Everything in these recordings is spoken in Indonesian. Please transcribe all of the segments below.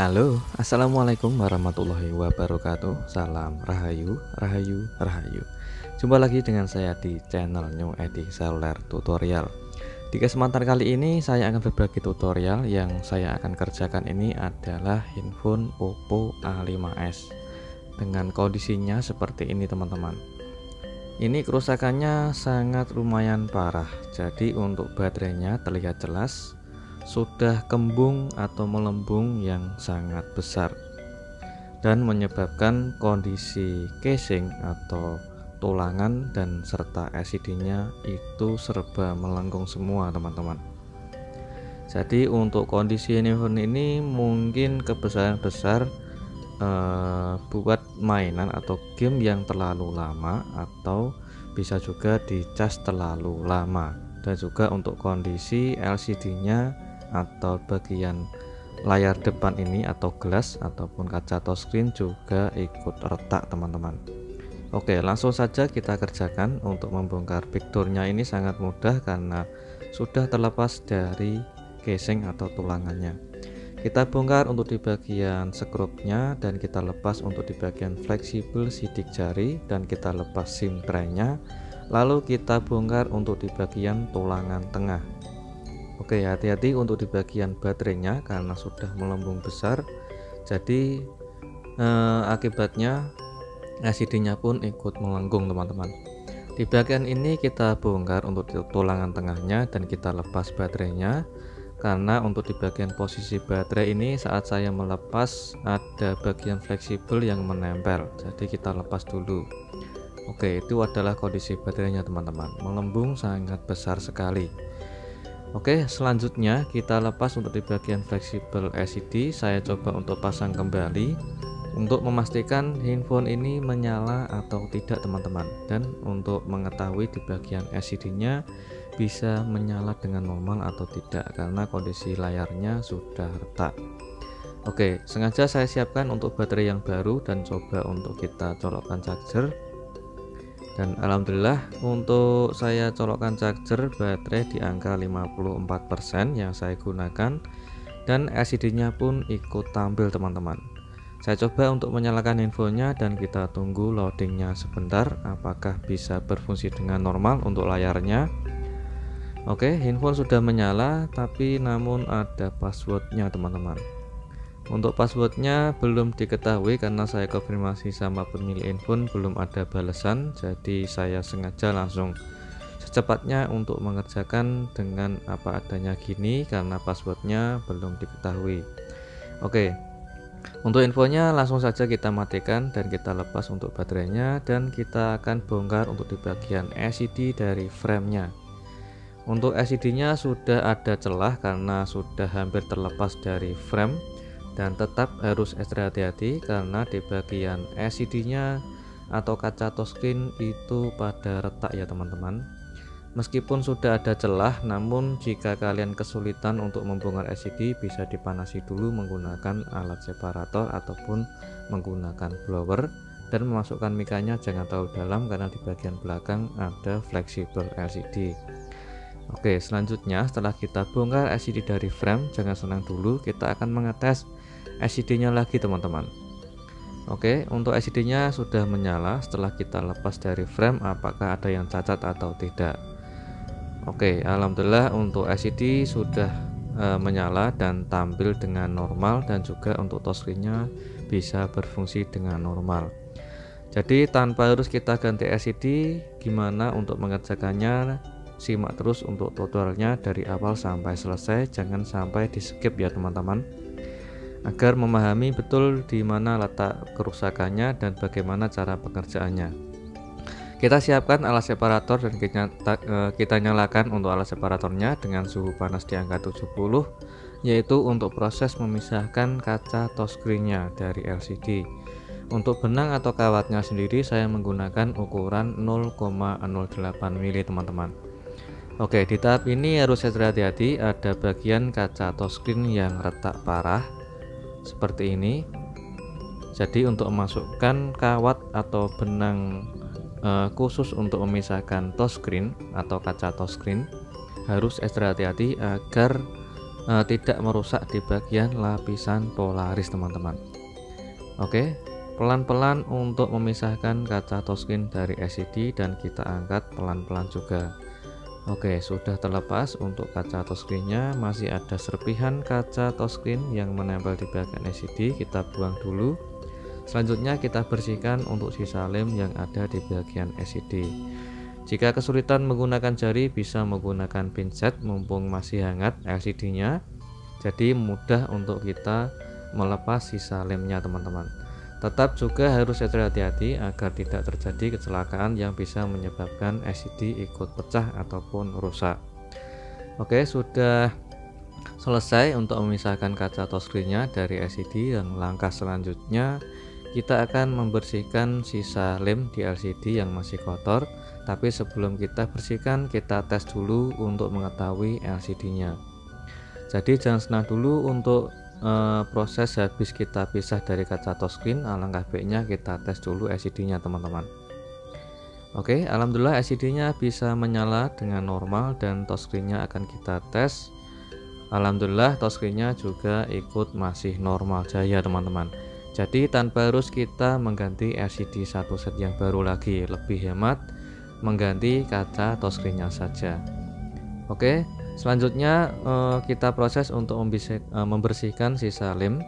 Halo, assalamualaikum warahmatullahi wabarakatuh. Salam rahayu, rahayu, rahayu. Jumpa lagi dengan saya di channel New Edi Seluler Tutorial. Di kesempatan kali ini saya akan berbagi tutorial. Yang saya akan kerjakan ini adalah handphone Oppo A5s dengan kondisinya seperti ini, teman-teman. Ini kerusakannya sangat lumayan parah. Jadi untuk baterainya terlihat jelas sudah kembung atau melembung yang sangat besar dan menyebabkan kondisi casing atau tulangan dan serta LCD-nya itu serba melengkung semua, teman-teman. Jadi untuk kondisi handphone ini mungkin kebesaran besar buat mainan atau game yang terlalu lama, atau bisa juga dicas terlalu lama, dan juga untuk kondisi LCD-nya atau bagian layar depan ini atau gelas ataupun kaca touchscreen juga ikut retak, teman-teman. Oke, langsung saja kita kerjakan. Untuk membongkar backdoornya ini sangat mudah karena sudah terlepas dari casing atau tulangannya. Kita bongkar untuk di bagian skrupnya dan kita lepas untuk di bagian fleksibel sidik jari dan kita lepas SIM tray-nya. Lalu kita bongkar untuk di bagian tulangan tengah. Oke, hati-hati untuk di bagian baterainya karena sudah melembung besar. Jadi akibatnya LCD-nya pun ikut melengkung, teman-teman. Di bagian ini kita bongkar untuk tulangan tengahnya dan kita lepas baterainya. Karena untuk di bagian posisi baterai ini saat saya melepas ada bagian fleksibel yang menempel. Jadi kita lepas dulu. Oke, itu adalah kondisi baterainya, teman-teman. Melembung sangat besar sekali. Oke, selanjutnya kita lepas untuk di bagian fleksibel LCD. Saya coba untuk pasang kembali untuk memastikan handphone ini menyala atau tidak, teman-teman. Dan untuk mengetahui di bagian LCD-nya bisa menyala dengan normal atau tidak karena kondisi layarnya sudah retak. Oke, sengaja saya siapkan untuk baterai yang baru dan coba untuk kita colokkan charger. Dan alhamdulillah untuk saya colokkan charger baterai di angka 54% yang saya gunakan dan LCD-nya pun ikut tampil, teman-teman. Saya coba untuk menyalakan handphonenya dan kita tunggu loadingnya sebentar apakah bisa berfungsi dengan normal untuk layarnya. Oke, handphone sudah menyala tapi namun ada passwordnya, teman-teman. Untuk passwordnya belum diketahui karena saya konfirmasi sama pemilik handphone belum ada balasan. Jadi saya sengaja langsung secepatnya untuk mengerjakan dengan apa adanya gini karena passwordnya belum diketahui. Oke, untuk infonya langsung saja kita matikan dan kita lepas untuk baterainya dan kita akan bongkar untuk di bagian LCD dari framenya. Untuk LCD-nya sudah ada celah karena sudah hampir terlepas dari frame. Dan tetap harus ekstra hati-hati karena di bagian LCD-nya atau kaca touchscreen itu pada retak ya, teman-teman. Meskipun sudah ada celah, namun jika kalian kesulitan untuk membongkar LCD bisa dipanasi dulu menggunakan alat separator ataupun menggunakan blower dan memasukkan mikanya jangan terlalu dalam karena di bagian belakang ada fleksibel LCD. Oke, selanjutnya setelah kita bongkar LCD dari frame, jangan senang dulu, kita akan mengetes LCD-nya lagi, teman-teman. Oke, untuk LCD-nya sudah menyala. Setelah kita lepas dari frame, apakah ada yang cacat atau tidak? Oke, alhamdulillah untuk LCD sudah menyala dan tampil dengan normal dan juga untuk touchscreen-nya bisa berfungsi dengan normal. Jadi tanpa harus kita ganti LCD, gimana untuk mengerjakannya? Simak terus untuk tutorialnya dari awal sampai selesai, jangan sampai di skip ya, teman-teman, agar memahami betul di mana letak kerusakannya dan bagaimana cara pengerjaannya. Kita siapkan alat separator dan kita nyalakan untuk alat separatornya dengan suhu panas di angka 70, yaitu untuk proses memisahkan kaca touchscreen-nya dari LCD. Untuk benang atau kawatnya sendiri saya menggunakan ukuran 0,08 mili, teman-teman. Oke, di tahap ini harus hati-hati, ada bagian kaca touchscreen yang retak parah seperti ini. Jadi untuk memasukkan kawat atau benang khusus untuk memisahkan touchscreen atau kaca touchscreen harus ekstra hati-hati agar tidak merusak di bagian lapisan polaris teman-teman. Oke, pelan-pelan untuk memisahkan kaca touchscreen dari LCD dan kita angkat pelan-pelan juga. Oke, sudah terlepas. Untuk kaca touchscreen-nya masih ada serpihan kaca touchscreen yang menempel di bagian LCD, kita buang dulu. Selanjutnya kita bersihkan untuk sisa lem yang ada di bagian LCD. Jika kesulitan menggunakan jari, bisa menggunakan pinset mumpung masih hangat LCD-nya. Jadi mudah untuk kita melepas sisa lemnya teman-teman. Tetap juga harus hati-hati agar tidak terjadi kecelakaan yang bisa menyebabkan LCD ikut pecah ataupun rusak. Oke, sudah selesai untuk memisahkan kaca touchscreen-nya dari LCD, dan langkah selanjutnya kita akan membersihkan sisa lem di LCD yang masih kotor. Tapi sebelum kita bersihkan, kita tes dulu untuk mengetahui LCD-nya. Jadi jangan senang dulu untuk proses habis kita pisah dari kaca touchscreen. Alangkah baiknya kita tes dulu LCD-nya teman-teman. Oke, alhamdulillah LCD-nya bisa menyala dengan normal dan touchscreen-nya akan kita tes. Alhamdulillah touchscreen-nya juga ikut masih normal jaya teman-teman. Jadi tanpa harus kita mengganti LCD satu set yang baru lagi, lebih hemat mengganti kaca touchscreen-nya saja. Oke, selanjutnya kita proses untuk membersihkan sisa lem.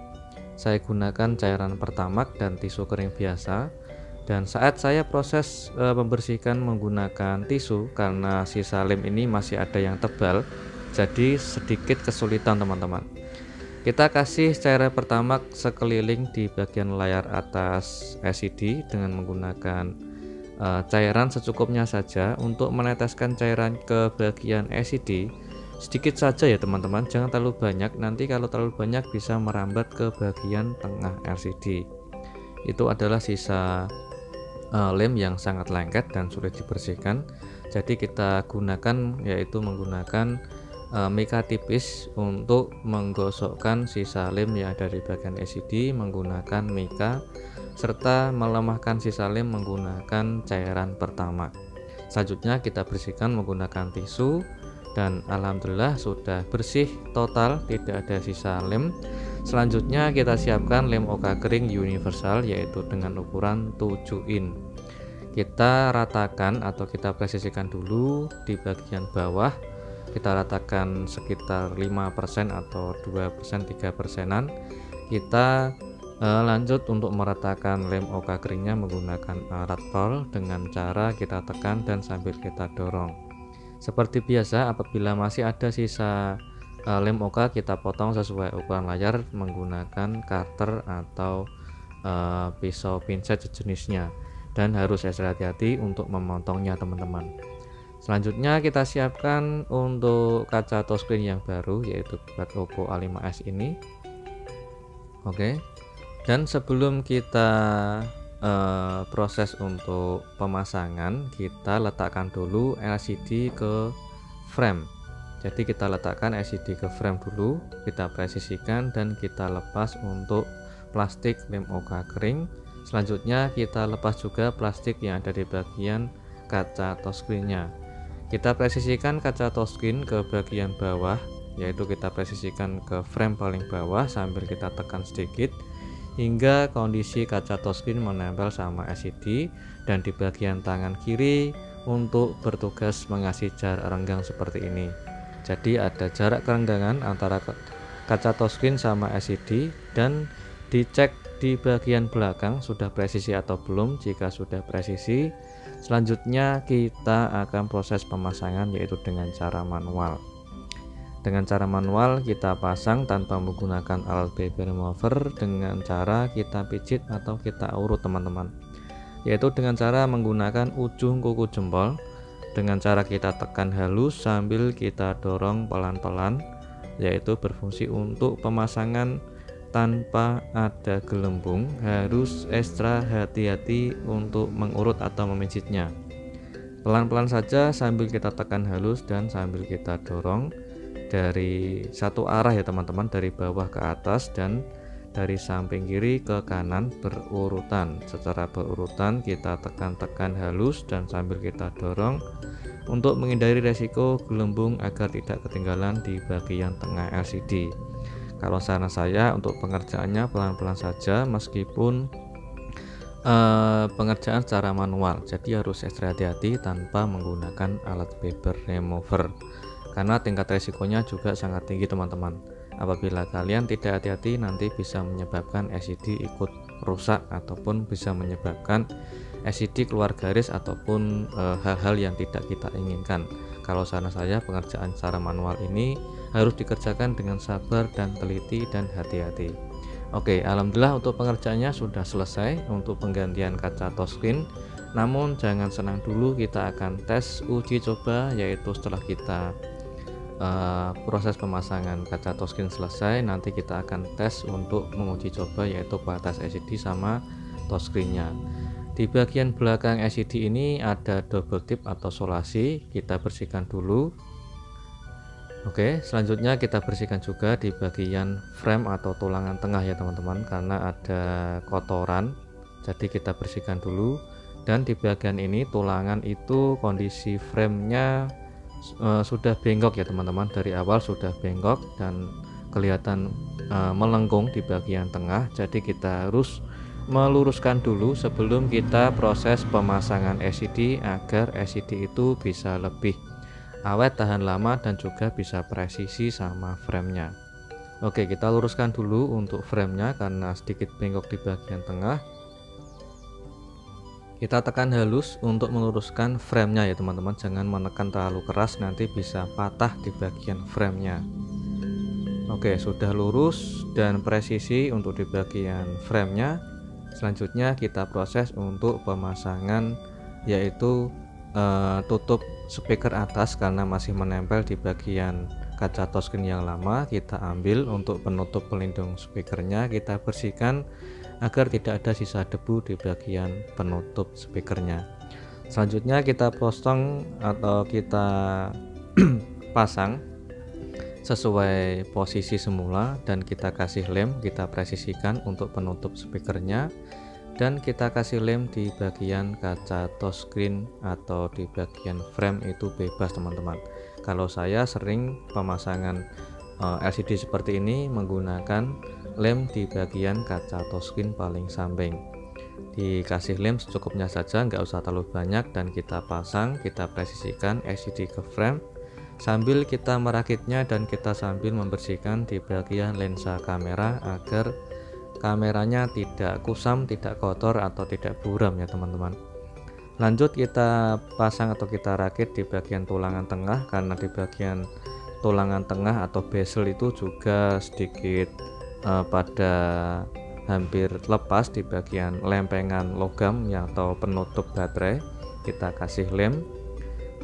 Saya gunakan cairan pertamax dan tisu kering biasa. Dan saat saya proses membersihkan menggunakan tisu, karena sisa lem ini masih ada yang tebal, jadi sedikit kesulitan teman-teman. Kita kasih cairan pertamax sekeliling di bagian layar atas LCD dengan menggunakan cairan secukupnya saja. Untuk meneteskan cairan ke bagian LCD sedikit saja ya teman-teman, jangan terlalu banyak, nanti kalau terlalu banyak bisa merambat ke bagian tengah LCD. Itu adalah sisa lem yang sangat lengket dan sulit dibersihkan. Jadi kita gunakan yaitu menggunakan mika tipis untuk menggosokkan sisa lem yang ada di bagian LCD menggunakan mika, serta melemahkan sisa lem menggunakan cairan pertamax. Selanjutnya kita bersihkan menggunakan tisu, dan alhamdulillah sudah bersih total, tidak ada sisa lem. Selanjutnya kita siapkan lem OK kering universal yaitu dengan ukuran 7 in. Kita ratakan atau kita presisikan dulu di bagian bawah. Kita ratakan sekitar 5% atau 2%, 3%-an. Kita lanjut untuk meratakan lem OK keringnya menggunakan alat ball dengan cara kita tekan dan sambil kita dorong. Seperti biasa, apabila masih ada sisa lem OK, kita potong sesuai ukuran layar menggunakan cutter atau pisau pinset sejenisnya, dan harus hati-hati untuk memotongnya teman-teman. Selanjutnya kita siapkan untuk kaca touchscreen yang baru yaitu buat Oppo A5s ini. Oke. Dan sebelum kita proses untuk pemasangan, kita letakkan dulu LCD ke frame. Jadi kita letakkan LCD ke frame dulu, kita presisikan dan kita lepas untuk plastik lem OK kering. Selanjutnya kita lepas juga plastik yang ada di bagian kaca touchscreen-nya. Kita presisikan kaca touchscreen ke bagian bawah, yaitu kita presisikan ke frame paling bawah sambil kita tekan sedikit hingga kondisi kaca touchscreen menempel sama LCD, dan di bagian tangan kiri untuk bertugas mengasih jarak renggang seperti ini. Jadi ada jarak kerenggangan antara kaca touchscreen sama LCD, dan dicek di bagian belakang sudah presisi atau belum. Jika sudah presisi, selanjutnya kita akan proses pemasangan yaitu dengan cara manual. Dengan cara manual kita pasang tanpa menggunakan alat baby remover, dengan cara kita pijit atau kita urut teman-teman, yaitu dengan cara menggunakan ujung kuku jempol. Dengan cara kita tekan halus sambil kita dorong pelan-pelan, yaitu berfungsi untuk pemasangan tanpa ada gelembung. Harus ekstra hati-hati untuk mengurut atau memijitnya. Pelan-pelan saja sambil kita tekan halus dan sambil kita dorong dari satu arah ya teman-teman, dari bawah ke atas dan dari samping kiri ke kanan berurutan. Secara berurutan kita tekan-tekan halus dan sambil kita dorong untuk menghindari resiko gelembung agar tidak ketinggalan di bagian tengah LCD. Kalau saran saya untuk pengerjaannya pelan-pelan saja, meskipun pengerjaan secara manual, jadi harus ekstra hati-hati tanpa menggunakan alat paper remover karena tingkat resikonya juga sangat tinggi teman-teman. Apabila kalian tidak hati-hati nanti bisa menyebabkan LCD ikut rusak ataupun bisa menyebabkan LCD keluar garis ataupun hal-hal yang tidak kita inginkan. Kalau saran saya pengerjaan secara manual ini harus dikerjakan dengan sabar dan teliti dan hati-hati. Oke, alhamdulillah untuk pengerjaannya sudah selesai untuk penggantian kaca touchscreen. Namun jangan senang dulu, kita akan tes uji coba, yaitu setelah kita proses pemasangan kaca touchscreen selesai, nanti kita akan tes untuk menguji coba yaitu kualitas LCD sama touchscreennya. Di bagian belakang LCD ini ada double tip atau solasi, kita bersihkan dulu. Oke, selanjutnya kita bersihkan juga di bagian frame atau tulangan tengah ya teman-teman, karena ada kotoran, jadi kita bersihkan dulu. Dan di bagian ini tulangan itu kondisi framenya sudah bengkok ya teman-teman, dari awal sudah bengkok dan kelihatan melengkung di bagian tengah, jadi kita harus meluruskan dulu sebelum kita proses pemasangan LCD agar LCD itu bisa lebih awet, tahan lama, dan juga bisa presisi sama framenya. Oke, kita luruskan dulu untuk framenya karena sedikit bengkok di bagian tengah. Kita tekan halus untuk meluruskan framenya ya teman-teman, jangan menekan terlalu keras, nanti bisa patah di bagian framenya. Oke, sudah lurus dan presisi untuk di bagian framenya. Selanjutnya kita proses untuk pemasangan, yaitu tutup speaker atas karena masih menempel di bagian kaca touchscreen yang lama. Kita ambil untuk penutup pelindung speakernya, kita bersihkan agar tidak ada sisa debu di bagian penutup speakernya. Selanjutnya kita pasang atau kita pasang sesuai posisi semula dan kita kasih lem, kita presisikan untuk penutup speakernya. Dan kita kasih lem di bagian kaca touchscreen atau di bagian frame itu bebas teman-teman. Kalau saya sering pemasangan LCD seperti ini menggunakan lem di bagian kaca touchscreen paling samping. Dikasih lem secukupnya saja, nggak usah terlalu banyak, dan kita pasang, kita presisikan LCD ke frame sambil kita merakitnya dan kita sambil membersihkan di bagian lensa kamera agar kameranya tidak kusam, tidak kotor, atau tidak buram ya teman-teman. Lanjut kita pasang atau kita rakit di bagian tulangan tengah, karena di bagian tulangan tengah atau bezel itu juga sedikit pada hampir lepas di bagian lempengan logam yang atau penutup baterai. Kita kasih lem.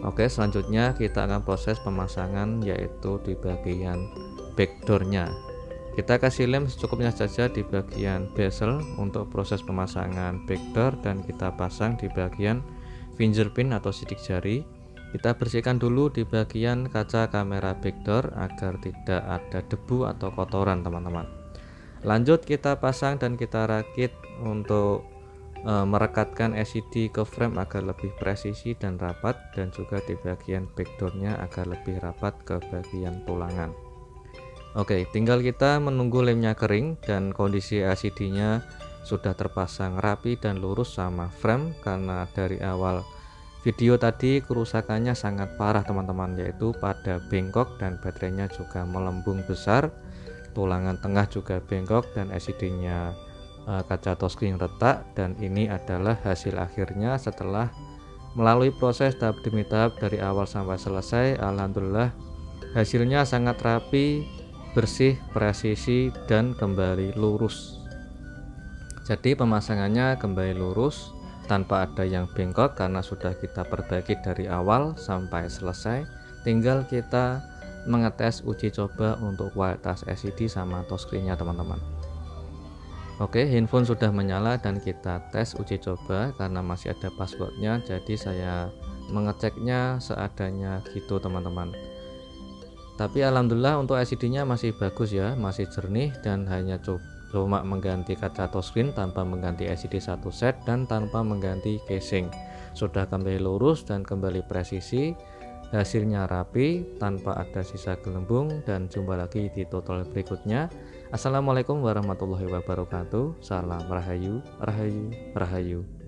Oke, selanjutnya kita akan proses pemasangan yaitu di bagian backdoornya. Kita kasih lem secukupnya saja di bagian bezel untuk proses pemasangan backdoor, dan kita pasang di bagian fingerprint atau sidik jari. Kita bersihkan dulu di bagian kaca kamera backdoor agar tidak ada debu atau kotoran teman-teman. Lanjut kita pasang dan kita rakit untuk merekatkan LCD ke frame agar lebih presisi dan rapat, dan juga di bagian backdoornya agar lebih rapat ke bagian tulangan. Oke, tinggal kita menunggu lemnya kering dan kondisi LCD-nya sudah terpasang rapi dan lurus sama frame, karena dari awal video tadi kerusakannya sangat parah teman-teman, yaitu pada bengkok dan baterainya juga melembung besar, tulangan tengah juga bengkok, dan LCD-nya kaca touchscreen retak. Dan ini adalah hasil akhirnya setelah melalui proses tahap demi tahap dari awal sampai selesai. Alhamdulillah hasilnya sangat rapi, bersih, presisi, dan kembali lurus. Jadi pemasangannya kembali lurus tanpa ada yang bengkok karena sudah kita perbaiki dari awal sampai selesai. Tinggal kita mengetes uji coba untuk kualitas LCD sama touchscreen-nya teman-teman. Oke, handphone sudah menyala dan kita tes uji coba karena masih ada passwordnya, jadi saya mengeceknya seadanya gitu teman-teman. Tapi alhamdulillah untuk LCD-nya masih bagus ya, masih jernih, dan hanya cuma mengganti kaca touchscreen tanpa mengganti LCD satu set dan tanpa mengganti casing. Sudah kembali lurus dan kembali presisi, hasilnya rapi tanpa ada sisa gelembung. Dan jumpa lagi di tutorial berikutnya. Assalamualaikum warahmatullahi wabarakatuh. Salam rahayu, rahayu, rahayu.